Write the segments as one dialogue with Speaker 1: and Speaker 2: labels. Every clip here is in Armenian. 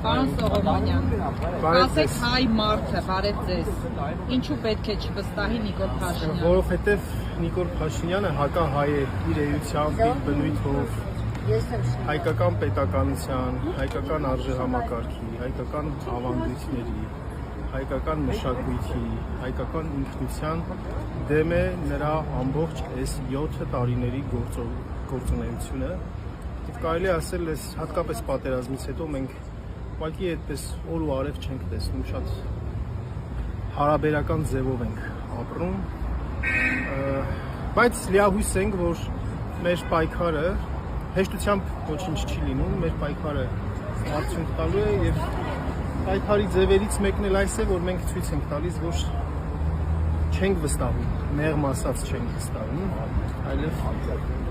Speaker 1: Պարոն Սողոմոնյան, ասեք հայ մարդը, բարև ձեզ, ինչու պետք է չվստահի Նիկոլ Փաշինյանին։
Speaker 2: Որովհետև Նիկոլ Փաշինյանը հակահայ է իր էությամբ, իր բնույթով, հայկական պետականության, հայկական արժեհամակարգի, հայկական ավանդույթների, հայկական մշակույթի, հայկական ինքնության դեմ է նրա ամբողջ այս 7 տարիների գործունեությունը։ Եվ կարելի է ասել, հատկապես պատերազմից հետո մենք ուղղակի այդպես օր ու արև չենք տեսնում, շատ հարաբերական ձևով ենք ապրում, բայց լիահույս ենք, որ մեր պայքարը հեշտությամբ ոչինչ չի լինում, մեր պայքարը արդյունք տալու է եւ պայքարի ձևերից մեկն էլ այս է, որ մենք ցույց ենք տալիս, որ չենք վստահում, մեղմ ասած չենք վստահում, այլև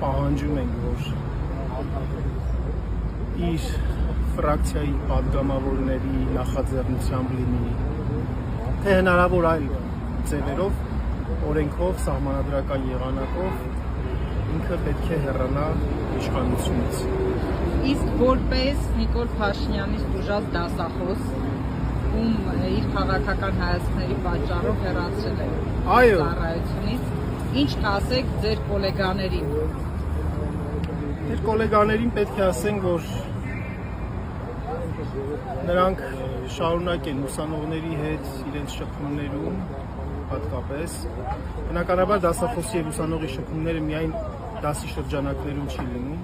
Speaker 2: պահանջում ենք, որ իր ֆրակցիայի պատգամավորների նախաձեռնությամբ լինի, թե հնարավոր այլ ձևերով, օրենքով, սահմանադրական եղանակով ինքը պետք է հեռանա իշխանությունից։
Speaker 1: Իսկ որպես Նիկոլ Փաշինյանի ուժած դասախոս, ում իր քաղաքական հայացքների պատճառով հեռացել է ծառայությունից, ինչ կասեք ձեր գոլեգաներին։
Speaker 2: Մեր գոլեգաներին պետք է ասենք, որ նրանք շարունակեն ուսանողների հետ իրենց շփումներում, հատկապես բնականաբար դասախոսի եւ ուսանողի շփումները միայն դասի շրջանակներում չի լինում,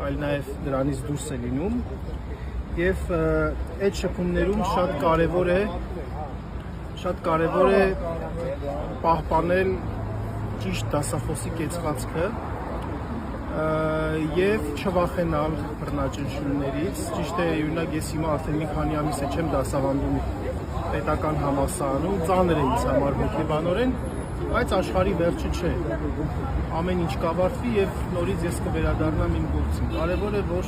Speaker 2: այլ նաեւ դրանից դուրս է լինում եւ այդ շփումներում շատ կարեւոր է պահպանել ճիշտ դասախոսի կեցվածքը եւ չվախենալ բռնաճնշումներից։ Ճիշտ է, օրինակ ես հիմա արդեն մի քանի ամիս է չեմ դասավանդում պետական համալսարանում, ծանր է ինձ համար հոգեբանորեն, բայց աշխարհի վերջը չէ։ Ամեն ինչ կավարտվի եւ նորից ես կվերադառնամ իմ գործին։ Կարեւոր է որ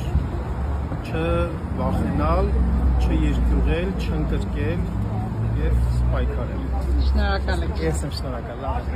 Speaker 2: չվախենալ, չերկյուղել, չընկրկել եւ պայքարել։
Speaker 1: Շնորհակալ եմ։
Speaker 2: Ես եմ շնորհակալ։ Լավ է։